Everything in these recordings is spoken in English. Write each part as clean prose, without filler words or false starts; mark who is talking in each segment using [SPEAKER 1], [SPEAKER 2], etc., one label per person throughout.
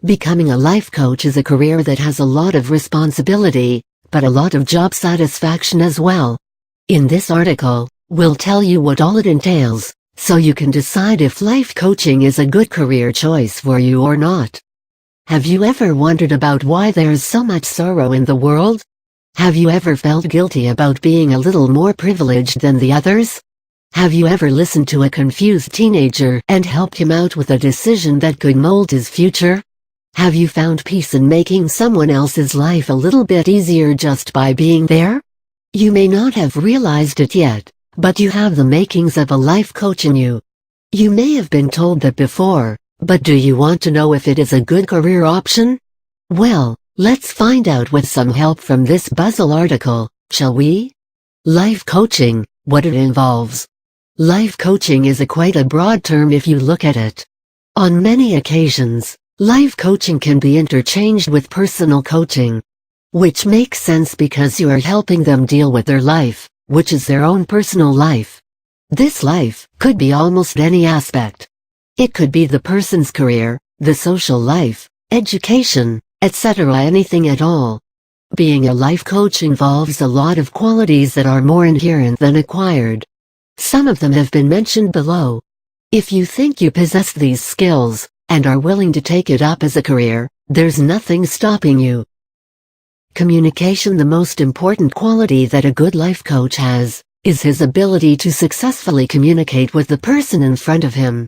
[SPEAKER 1] Becoming a life coach is a career that has a lot of responsibility, but a lot of job satisfaction as well. In this article, we'll tell you what all it entails, so you can decide if life coaching is a good career choice for you or not. Have you ever wondered about why there's so much sorrow in the world? Have you ever felt guilty about being a little more privileged than the others? Have you ever listened to a confused teenager and helped him out with a decision that could mold his future? Have you found peace in making someone else's life a little bit easier just by being there? You may not have realized it yet, but you have the makings of a life coach in you. You may have been told that before, but do you want to know if it is a good career option? Well, let's find out with some help from this Buzzle article, shall we? Life coaching, what it involves. Life coaching is quite a broad term if you look at it. On many occasions, life coaching can be interchanged with personal coaching. Which makes sense because you are helping them deal with their life, which is their own personal life. This life could be almost any aspect. It could be the person's career, the social life, education, etc., anything at all. Being a life coach involves a lot of qualities that are more inherent than acquired. Some of them have been mentioned below. If you think you possess these skills, and are willing to take it up as a career, there's nothing stopping you. Communication. The most important quality that a good life coach has, is his ability to successfully communicate with the person in front of him.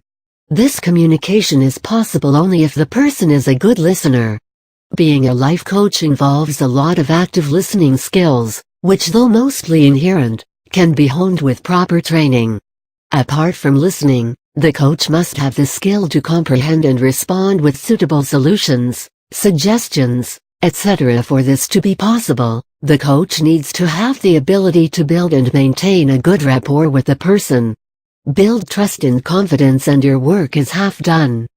[SPEAKER 1] This communication is possible only if the person is a good listener. Being a life coach involves a lot of active listening skills, which though mostly inherent, can be honed with proper training. Apart from listening, the coach must have the skill to comprehend and respond with suitable solutions, suggestions, etc. For this to be possible, the coach needs to have the ability to build and maintain a good rapport with the person. Build trust and confidence and your work is half done.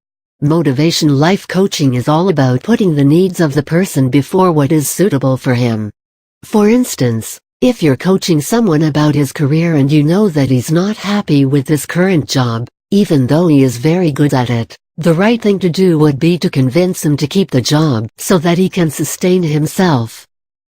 [SPEAKER 1] Motivation. Life coaching is all about putting the needs of the person before what is suitable for him. For instance, if you're coaching someone about his career and you know that he's not happy with his current job, even though he is very good at it, the right thing to do would be to convince him to keep the job so that he can sustain himself.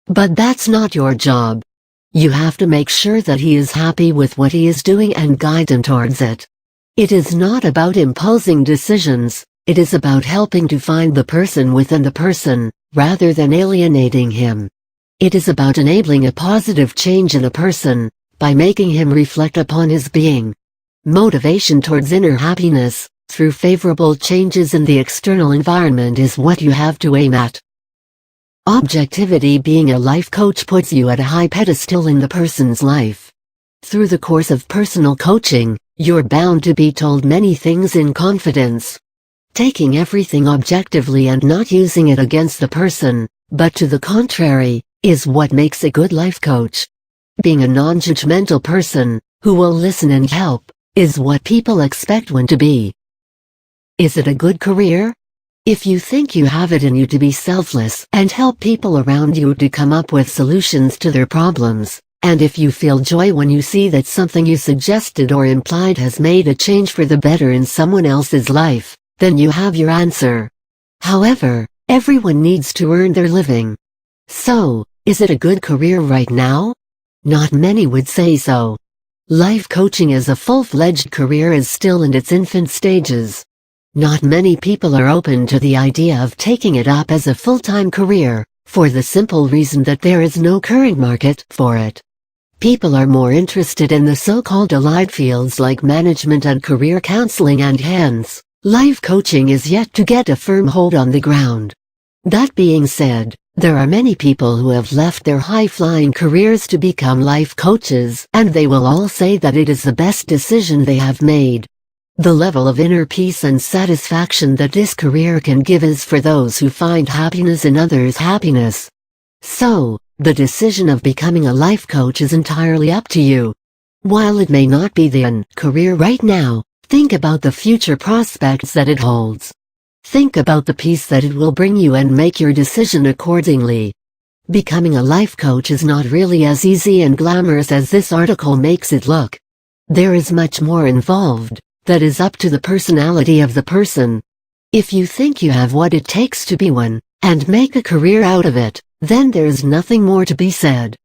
[SPEAKER 1] But that's not your job. You have to make sure that he is happy with what he is doing and guide him towards it. It is not about imposing decisions, it is about helping to find the person within the person, rather than alienating him. It is about enabling a positive change in a person, by making him reflect upon his being. Motivation towards inner happiness, through favorable changes in the external environment is what you have to aim at. Objectivity. Being a life coach puts you at a high pedestal in the person's life. Through the course of personal coaching, you're bound to be told many things in confidence. Taking everything objectively and not using it against the person, but to the contrary, is what makes a good life coach. Being a non-judgmental person, who will listen and help, is what people expect one to be. Is it a good career? If you think you have it in you to be selfless and help people around you to come up with solutions to their problems, and if you feel joy when you see that something you suggested or implied has made a change for the better in someone else's life, then you have your answer. However, everyone needs to earn their living. So, is it a good career right now? Not many would say so. Life coaching as a full-fledged career is still in its infant stages. Not many people are open to the idea of taking it up as a full-time career, for the simple reason that there is no current market for it. People are more interested in the so-called allied fields like management and career counseling, and hence, life coaching is yet to get a firm hold on the ground. That being said, there are many people who have left their high-flying careers to become life coaches, and they will all say that it is the best decision they have made. The level of inner peace and satisfaction that this career can give is for those who find happiness in others' happiness. So, the decision of becoming a life coach is entirely up to you. While it may not be the end career right now, think about the future prospects that it holds. Think about the peace that it will bring you and make your decision accordingly. Becoming a life coach is not really as easy and glamorous as this article makes it look. There is much more involved, that is up to the personality of the person. If you think you have what it takes to be one, and make a career out of it, then there's nothing more to be said.